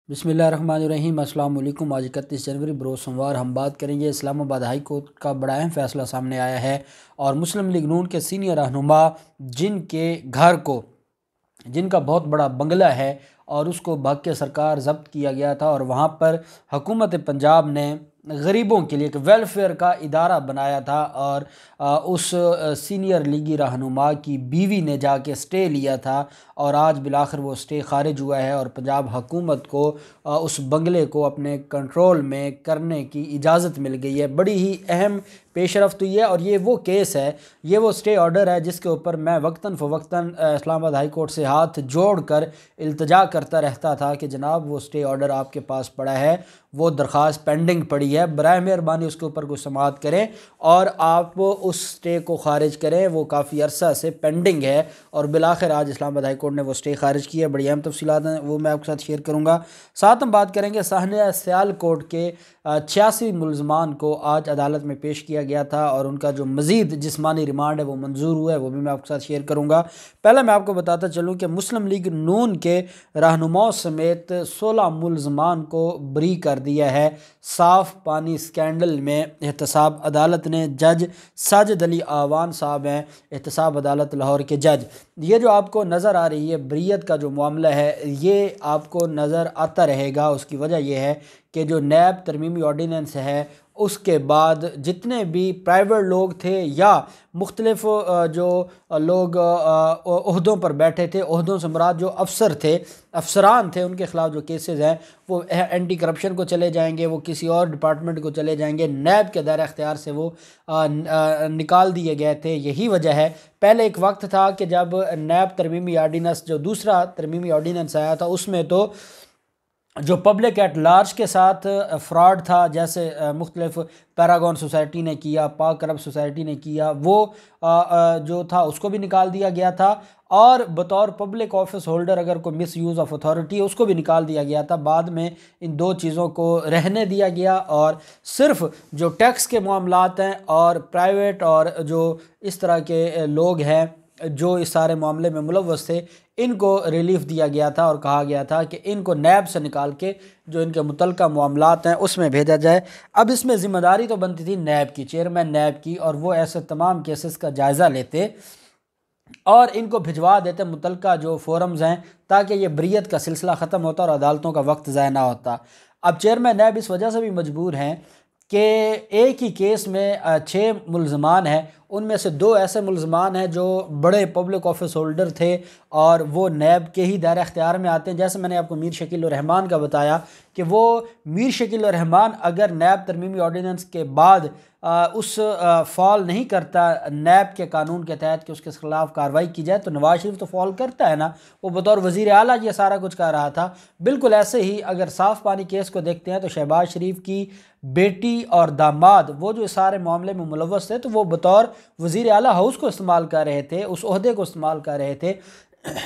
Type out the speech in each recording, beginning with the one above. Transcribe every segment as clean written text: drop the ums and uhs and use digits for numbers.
بسم اللہ الرحمن الرحیم۔ السلام علیکم۔ آج 31 جنوری بروز سوموار ہم بات کریں گے اسلام آباد ہائی کورٹ کا بڑا اہم فیصلہ سامنے آیا ہے اور مسلم لیگ نون کے سینئر رہنما جن کے گھر کو جن کا بہت بڑا بنگلہ ہے اور اس کو بھگ کے سرکار ضبط کیا گیا تھا اور وہاں پر حکومت پنجاب نے غریبوں کے لیے ایک ویلفیئر کا ادارہ بنایا تھا اور اس سینئر لیگی رہنما کی بیوی نے جا کے سٹے لیا تھا اور آج بالآخر وہ سٹے خارج ہوا ہے اور پنجاب حکومت کو اس بنگلے کو اپنے کنٹرول میں کرنے کی اجازت مل گئی ہے۔ بڑی ہی اہم پیش رفت ہوئی ہے اور یہ وہ کیس ہے، یہ وہ سٹے آرڈر ہے جس کے اوپر میں وقتاً فوقتاً اسلام آباد ہائی کورٹ سے ہاتھ جوڑ کر التجا کرتا رہتا تھا کہ جناب وہ سٹے آرڈر آپ کے پاس پڑا ہے، وہ درخواست پینڈنگ پڑی ہے، برائے مہربانی اس کے اوپر کوئی سماعت کریں اور آپ اس سٹے کو خارج کریں، وہ کافی عرصہ سے پینڈنگ ہے اور بالآخر آج اسلام آباد ہائی کورٹ نے وہ سٹے خارج کیا ہے۔ بڑی اہم تفصیلات ہیں وہ میں آپ کے ساتھ شیئر کروں گا۔ ساتھ ہم بات کریں گے سانحہ سیال کوٹ کے 86 ملزمان کو آج عدالت میں پیش کیا گیا تھا اور ان کا جو مزید جسمانی ریمانڈ ہے وہ منظور ہوا ہے، وہ بھی میں آپ کے ساتھ شیئر کروں گا۔ پہلے میں آپ کو بتاتا چلوں کہ مسلم لیگ نون کے رہنماؤں سمیت 16 ملزمان کو بری کر دیا ہے صاف پانی سکینڈل میں۔ احتساب عدالت نے جج ساجد علی آوان صاحب ہیں، احتساب عدالت لاہور کے جج۔ یہ جو آپ کو نظر آ رہی ہے بریت کا جو معاملہ ہے یہ آپ کو نظر آتا رہے گا۔ اس کی وجہ یہ ہے کہ جو نیب ترمیمی آرڈیننس ہے اس کے بعد جتنے بھی پرائیویٹ لوگ تھے یا مختلف جو لوگ عہدوں پر بیٹھے تھے، عہدوں سے مراد جو افسران تھے، ان کے خلاف جو کیسز ہیں وہ اینٹی کرپشن کو چلے جائیں گے، وہ کسی اور ڈپارٹمنٹ کو چلے جائیں گے، نیب کے دائرہ اختیار سے وہ نکال دیے گئے تھے۔ یہی وجہ ہے، پہلے ایک وقت تھا کہ جب نیب ترمیمی آرڈیننس جو دوسرا ترمیمی آرڈیننس آیا تھا اس میں تو جو پبلک ایٹ لارج کے ساتھ فراڈ تھا، جیسے مختلف پیراگون سوسائٹی نے کیا، پاک عرب سوسائٹی نے کیا، وہ جو تھا اس کو بھی نکال دیا گیا تھا اور بطور پبلک آفس ہولڈر اگر کوئی مس یوز آف اتھارٹی ہے اس کو بھی نکال دیا گیا تھا۔ بعد میں ان دو چیزوں کو رہنے دیا گیا اور صرف جو ٹیکس کے معاملات ہیں اور پرائیویٹ اور جو اس طرح کے لوگ ہیں جو اس سارے معاملے میں ملوث تھے ان کو ریلیف دیا گیا تھا اور کہا گیا تھا کہ ان کو نیب سے نکال کے جو ان کے متعلقہ معاملات ہیں اس میں بھیجا جائے۔ اب اس میں ذمہ داری تو بنتی تھی نیب کی، چیئرمین نیب کی، اور وہ ایسے تمام کیسز کا جائزہ لیتے اور ان کو بھجوا دیتے متعلقہ جو فورمز ہیں تاکہ یہ بریت کا سلسلہ ختم ہوتا اور عدالتوں کا وقت ضائع نہ ہوتا۔ اب چیئرمین نیب اس وجہ سے بھی مجبور ہیں کہ ایک ہی کیس میں 6 ملزمان ہیں، ان میں سے 2 ایسے ملزمان ہیں جو بڑے پبلک آفس ہولڈر تھے اور وہ نیب کے ہی دائرہ اختیار میں آتے ہیں۔ جیسے میں نے آپ کو میر شکیل الرحمان کا بتایا کہ وہ میر شکیل الرحمان اگر نیب ترمیمی آرڈیننس کے بعد اس فال نہیں کرتا نیب کے قانون کے تحت کہ اس کے خلاف کارروائی کی جائے تو نواز شریف تو فال کرتا ہے نا، وہ بطور وزیر اعلیٰ یہ سارا کچھ کر رہا تھا۔ بالکل ایسے ہی اگر صاف پانی کیس کو دیکھتے ہیں تو شہباز شریف کی بیٹی اور داماد وہ جو سارے معاملے میں ملوث تھے تو وہ بطور وزیر اعلیٰ ہاؤس کو استعمال کر رہے تھے، اس عہدے کو استعمال کر رہے تھے۔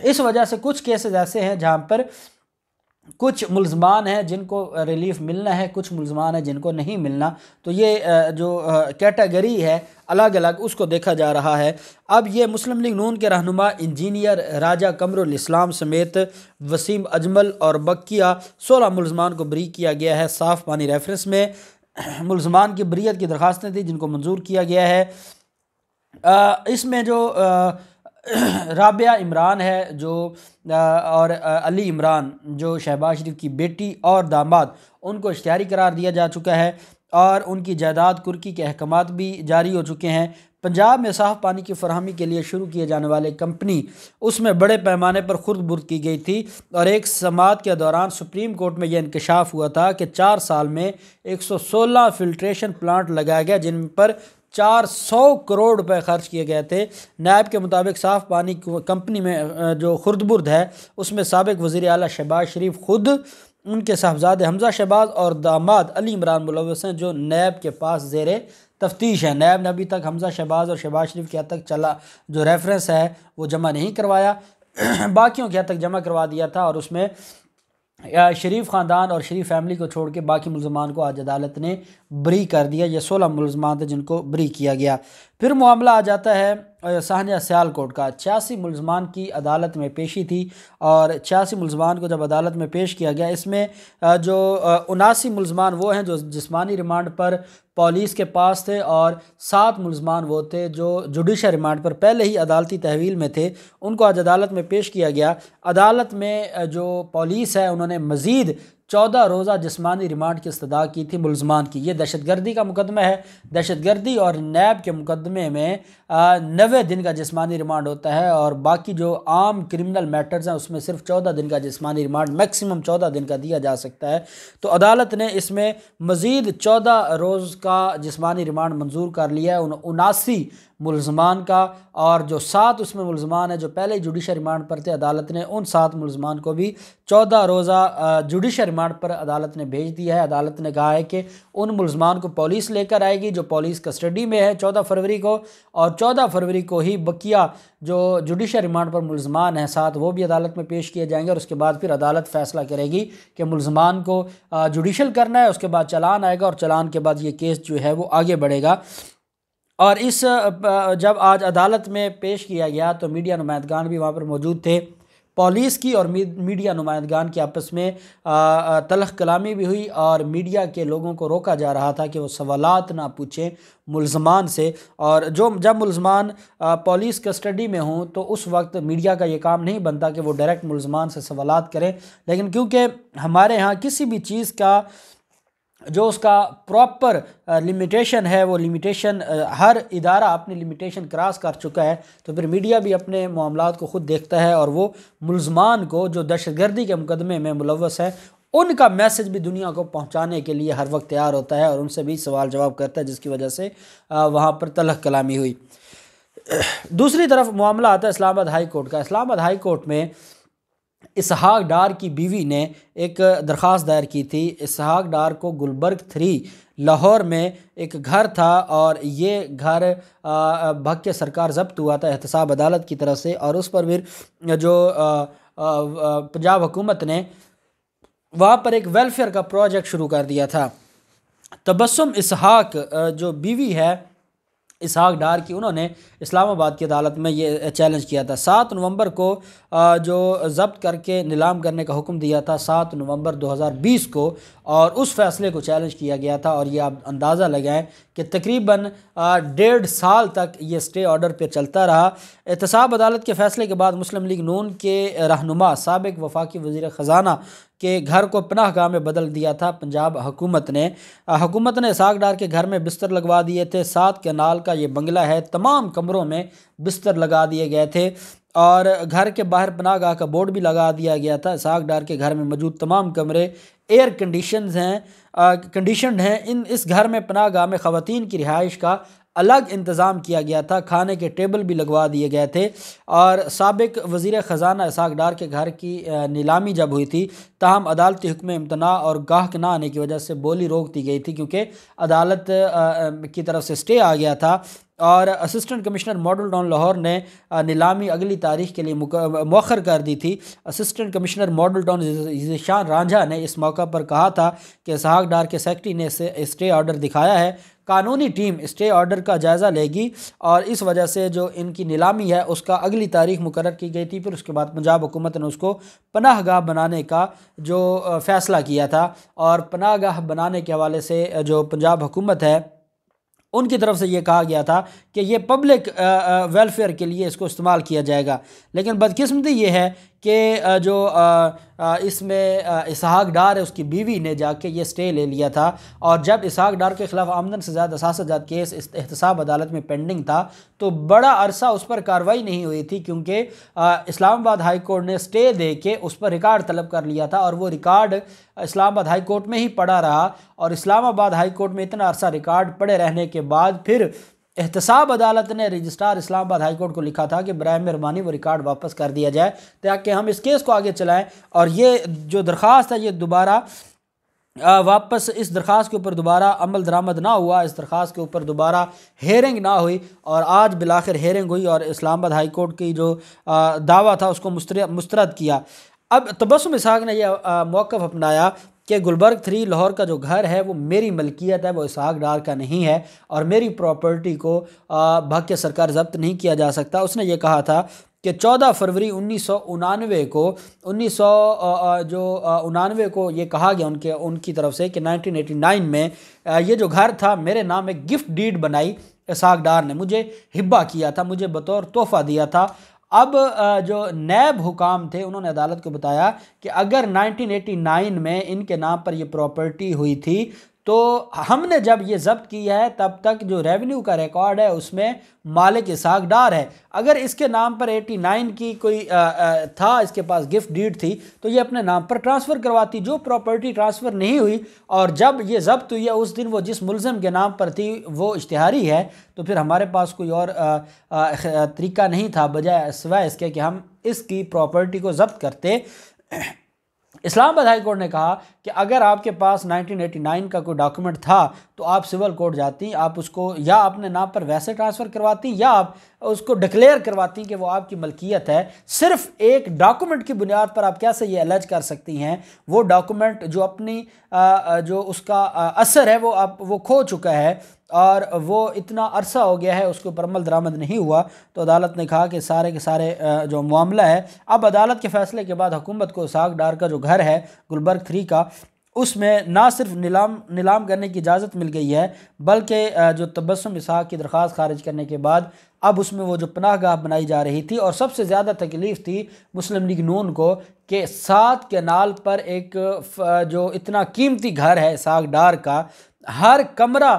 اس وجہ سے کچھ کیسز ایسے ہیں جہاں پر کچھ ملزمان ہیں جن کو ریلیف ملنا ہے، کچھ ملزمان ہیں جن کو نہیں ملنا، تو یہ جو کیٹیگری ہے الگ الگ اس کو دیکھا جا رہا ہے۔ اب یہ مسلم لیگ نون کے رہنما انجینئر راجہ قمر الاسلام سمیت وسیم اجمل اور بقیہ 16 ملزمان کو بری کیا گیا ہے صاف پانی ریفرنس میں۔ ملزمان کی بریت کی درخواستیں تھیں جن کو منظور کیا گیا ہے۔ اس میں جو رابعہ عمران ہے جو اور علی عمران جو شہباز شریف کی بیٹی اور داماد ان کو اشتہاری قرار دیا جا چکا ہے اور ان کی جائیداد کرکی کے احکامات بھی جاری ہو چکے ہیں۔ پنجاب میں صاف پانی کی فراہمی کے لیے شروع کیے جانے والے کمپنی اس میں بڑے پیمانے پر خرد برد کی گئی تھی اور ایک سماعت کے دوران سپریم کورٹ میں یہ انکشاف ہوا تھا کہ 4 سال میں 116 فلٹریشن پلانٹ لگایا گیا جن پر 400 کروڑ روپے خرچ کیے گئے تھے۔ نیب کے مطابق صاف پانی کمپنی میں جو خرد برد ہے اس میں سابق وزیر اعلیٰ شہباز شریف خود، ان کے صاحبزادے حمزہ شہباز اور داماد علی عمران ملوث ہیں جو نیب کے پاس زیر تفتیش ہے۔ نیب نے ابھی تک حمزہ شہباز اور شہباز شریف کے حد تک چلا جو ریفرنس ہے وہ جمع نہیں کروایا، باقیوں کے حد تک جمع کروا دیا تھا اور اس میں شریف خاندان اور شریف فیملی کو چھوڑ کے باقی ملزمان کو آج عدالت نے بری کر دیا۔ یہ 16 ملزمان تھے جن کو بری کیا گیا۔ پھر معاملہ آ جاتا ہے سانحہ سیالکوٹ کا۔ 86 ملزمان کی عدالت میں پیشی تھی، اور 86 ملزمان کو جب عدالت میں پیش کیا گیا، اس میں جو 79 ملزمان وہ ہیں جو جسمانی ریمانڈ پر پولیس کے پاس تھے، اور 7 ملزمان وہ تھے جو جوڈیشل ریمانڈ پر پہلے ہی عدالتی تحویل میں تھے۔ ان کو آج عدالت میں پیش کیا گیا۔ عدالت میں جو پولیس ہے انہوں نے مزید 14 روزہ جسمانی ریمانڈ کی استدعا کی تھی ملزمان کی۔ یہ دہشت گردی کا مقدمہ ہے۔ دہشت گردی اور نیب کے مقدمے میں 90 دن کا جسمانی ریمانڈ ہوتا ہے، اور باقی جو عام کرمنل میٹرز ہیں اس میں صرف 14 دن کا جسمانی ریمانڈ، میکسیمم 14 دن کا دیا جا سکتا ہے۔ تو عدالت نے اس میں مزید 14 روز کا جسمانی ریمانڈ منظور کر لیا ہے 79 ملزمان کا، اور جو 7 اس میں ملزمان ہیں جو پہلے جوڈیشل ریمانڈ پر تھے، عدالت نے ان 7 ملزمان کو بھی 14 روزہ جوڈیشل ریمانڈ پر عدالت نے بھیج دیا ہے۔ عدالت نے کہا ہے کہ ان ملزمان کو پولیس لے کر آئے گی جو پولیس کسٹڈی میں ہے 14 فروری کو، اور 14 فروری کو ہی بقیہ جو جوڈیشل ریمانڈ پر ملزمان ہیں 7 وہ بھی عدالت میں پیش کیے جائیں گے، اور اس کے بعد پھر عدالت فیصلہ کرے گی کہ ملزمان کو جوڈیشل کرنا ہے، اس کے بعد چلان آئے گا، اور چلان کے بعد یہ کیس جو ہے وہ آگے بڑھے گا۔ اور جب آج عدالت میں پیش کیا گیا تو میڈیا نمائندگان بھی وہاں پر موجود تھے۔ پولیس کی اور میڈیا نمائندگان کی آپس میں تلخ کلامی بھی ہوئی، اور میڈیا کے لوگوں کو روکا جا رہا تھا کہ وہ سوالات نہ پوچھیں ملزمان سے، اور جب ملزمان پولیس کسٹڈی میں ہوں تو اس وقت میڈیا کا یہ کام نہیں بنتا کہ وہ ڈائریکٹ ملزمان سے سوالات کریں، لیکن کیونکہ ہمارے ہاں کسی بھی چیز کا جو اس کا پراپر لمیٹیشن ہے، وہ لمیٹیشن ہر ادارہ اپنی لمیٹیشن کراس کر چکا ہے، تو پھر میڈیا بھی اپنے معاملات کو خود دیکھتا ہے، اور وہ ملزمان کو جو دہشت گردی کے مقدمے میں ملوث ہیں ان کا میسج بھی دنیا کو پہنچانے کے لیے ہر وقت تیار ہوتا ہے، اور ان سے بھی سوال جواب کرتا ہے، جس کی وجہ سے وہاں پر تلخ کلامی ہوئی۔ دوسری طرف معاملہ آتا ہے اسلام آباد ہائی کورٹ کا۔ اسلام آباد ہائی کورٹ میں اسحاق ڈار کی بیوی نے ایک درخواست دائر کی تھی۔ اسحاق ڈار کو گلبرگ 3 لاہور میں ایک گھر تھا، اور یہ گھر بھگ کے سرکار ضبط ہوا تھا احتساب عدالت کی طرف سے، اور اس پر پھر جو پنجاب حکومت نے وہاں پر ایک ویلفیئر کا پروجیکٹ شروع کر دیا تھا۔ تبسم اسحاق جو بیوی ہے اسحاق ڈار کی، انہوں نے اسلام آباد کی عدالت میں یہ چیلنج کیا تھا۔ 7 نومبر کو جو ضبط کر کے نیلام کرنے کا حکم دیا تھا 7 نومبر 2020 کو، اور اس فیصلے کو چیلنج کیا گیا تھا، اور یہ آپ اندازہ لگائیں کہ تقریباً 1.5 سال تک یہ سٹے آرڈر پہ چلتا رہا۔ احتساب عدالت کے فیصلے کے بعد مسلم لیگ نون کے رہنما سابق وفاقی وزیر خزانہ کے گھر کو پناہ گاہ میں بدل دیا تھا پنجاب حکومت نے۔ اسحاق ڈار کے گھر میں بستر لگوا دیے تھے۔ 7 کنال کا یہ بنگلہ ہے، تمام کمروں میں بستر لگا دیے گئے تھے، اور گھر کے باہر پناہ گاہ کا بورڈ بھی لگا دیا گیا تھا۔ اسحاق ڈار کے گھر میں موجود تمام کمرے ایئر کنڈیشنڈ ہیں۔ اس گھر میں پناہ گاہ میں خواتین کی رہائش کا الگ انتظام کیا گیا تھا، کھانے کے ٹیبل بھی لگوا دیے گئے تھے، اور سابق وزیر خزانہ اسحاق ڈار کے گھر کی نیلامی جب ہوئی تھی، تاہم عدالتی حکم امتناع اور گاہک نہ آنے کی وجہ سے بولی روک دی گئی تھی، کیونکہ عدالت کی طرف سے سٹے آ گیا تھا، اور assistant commissioner model town Lahore نے نیلامی اگلی تاریخ کے لیے مؤخر کر دی تھی۔ Assistant commissioner model town Zeeshan Ranjha نے اس موقع پر کہا تھا کہ اسحاق ڈار کے سیکرٹری نے اسٹے آرڈر دکھایا ہے، قانونی ٹیم اسٹے آرڈر کا جائزہ لے گی، اور اس وجہ سے جو ان کی نیلامی ہے اس کا اگلی تاریخ مقرر کی گئی تھی۔ پھر اس کے بعد پنجاب حکومت نے اس کو پناہ گاہ بنانے کا جو فیصلہ کیا تھا، اور پناہ گاہ بنانے کے حوالے سے جو پنجاب حکومت ہے ان کی طرف سے یہ کہا گیا تھا کہ یہ پبلک ویلفیئر کے لیے اس کو استعمال کیا جائے گا، لیکن بدقسمتی یہ ہے کہ جو اس میں اسحاق ڈار ہے اس کی بیوی نے جا کے یہ سٹے لے لیا تھا، اور جب اسحاق ڈار کے خلاف آمدن سے زیادہ اثاثہ جات کیس احتساب عدالت میں پینڈنگ تھا تو بڑا عرصہ اس پر کارروائی نہیں ہوئی تھی، کیونکہ اسلام آباد ہائی کورٹ نے سٹے دے کے اس پر ریکارڈ طلب کر لیا تھا، اور وہ ریکارڈ اسلام آباد ہائی کورٹ میں ہی پڑا رہا، اور اسلام آباد ہائی کورٹ میں اتنا عرصہ ریکارڈ پڑے رہنے کے بعد پھر احتساب عدالت نے رجسٹرار اسلام آباد ہائی کورٹ کو لکھا تھا کہ برائے مہربانی وہ ریکارڈ واپس کر دیا جائے تاکہ ہم اس کیس کو آگے چلائیں، اور یہ جو درخواست ہے یہ دوبارہ واپس اس درخواست کے اوپر دوبارہ عمل درآمد نہ ہوا، اس درخواست کے اوپر دوبارہ ہیرنگ نہ ہوئی، اور آج بالآخر ہیرنگ ہوئی اور اسلام آباد ہائی کورٹ کی جو دعویٰ تھا اس کو مسترد کیا۔ اب تبسم اسحاق نے یہ موقف اپنایا کہ گلبرگ 3 لاہور کا جو گھر ہے وہ میری ملکیت ہے، وہ اسحاق ڈار کا نہیں ہے، اور میری پراپرٹی کو بھاگ کے سرکار ضبط نہیں کیا جا سکتا۔ اس نے یہ کہا تھا کہ 14 فروری 1999 کو 1999 کو یہ کہا گیا ان کی طرف سے کہ 1989 میں یہ جو گھر تھا میرے نام ایک گفٹ ڈیڈ بنائی اسحاق ڈار نے، مجھے ہبہ کیا تھا، مجھے بطور تحفہ دیا تھا۔ اب جو نیب حکام تھے انہوں نے عدالت کو بتایا کہ اگر 1989 میں ان کے نام پر یہ پراپرٹی ہوئی تھی تو ہم نے جب یہ ضبط کیا ہے تب تک جو ریونیو کا ریکارڈ ہے اس میں مالک اسحاق ڈار ہے۔ اگر اس کے نام پر 89 کی کوئی تھا، اس کے پاس گفٹ ڈیڈ تھی تو یہ اپنے نام پر ٹرانسفر کرواتی۔ جو پراپرٹی ٹرانسفر نہیں ہوئی اور جب یہ ضبط ہوئی ہے اس دن وہ جس ملزم کے نام پر تھی وہ اشتہاری ہے، تو پھر ہمارے پاس کوئی اور طریقہ نہیں تھا بجائے سوائے اس کے کہ ہم اس کی پراپرٹی کو ضبط کرتے۔ اسلام آباد ہائی کورٹ نے کہا کہ اگر آپ کے پاس 1989 کا کوئی ڈاکومنٹ تھا تو آپ سول کورٹ جاتی، آپ اس کو یا اپنے نام پر ویسے ٹرانسفر کرواتی یا آپ اس کو ڈکلیئر کرواتی کہ وہ آپ کی ملکیت ہے۔ صرف ایک ڈاکومنٹ کی بنیاد پر آپ کیسے یہ الج کر سکتی ہیں؟ وہ ڈاکومنٹ جو اپنی جو اس کا اثر ہے وہ کھو چکا ہے اور وہ اتنا عرصہ ہو گیا ہے اس کے اوپر عمل درآمد نہیں ہوا، تو عدالت نے کہا کہ سارے کے سارے جو معاملہ ہے اب عدالت کے فیصلے کے بعد حکومت کو اسحاق ڈار کا جو گھر ہے گلبرگ 3 کا، اس میں نہ صرف نیلام کرنے کی اجازت مل گئی ہے بلکہ جو تبسم اسحاق کی درخواست خارج کرنے کے بعد اب اس میں وہ جو پناہ گاہ بنائی جا رہی تھی، اور سب سے زیادہ تکلیف تھی مسلم لیگ نون کو کہ 7 کینال پر ایک جو اتنا قیمتی گھر ہے اسحاق ڈار کا، ہر کمرہ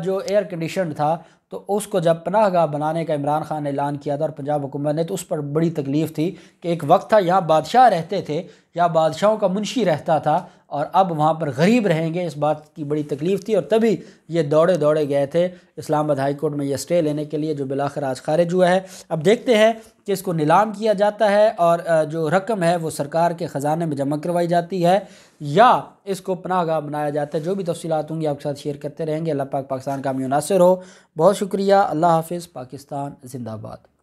جو ایئر کنڈیشنڈ تھا، تو اس کو جب پناہ گاہ بنانے کا عمران خان نے اعلان کیا تھا اور پنجاب حکومت نے، تو اس پر بڑی تکلیف تھی کہ ایک وقت تھا یہاں بادشاہ رہتے تھے یا بادشاہوں کا منشی رہتا تھا اور اب وہاں پر غریب رہیں گے، اس بات کی بڑی تکلیف تھی، اور تبھی یہ دوڑے گئے تھے اسلام آباد ہائی کورٹ میں یہ اسٹے لینے کے لیے، جو بالآخر آج خارج ہوا ہے۔ اب دیکھتے ہیں کہ اس کو نیلام کیا جاتا ہے اور جو رقم ہے وہ سرکار کے خزانے میں جمع کروائی جاتی ہے یا اس کو پناہ گاہ بنایا جاتا ہے۔ جو بھی تفصیلات ہوں گی آپ کے ساتھ شیئر کرتے رہیں گے۔ اللہ پاک پاکستان کا حامی و ناصر ہو۔ بہت شکریہ۔ اللہ حافظ۔ پاکستان زندہ باد۔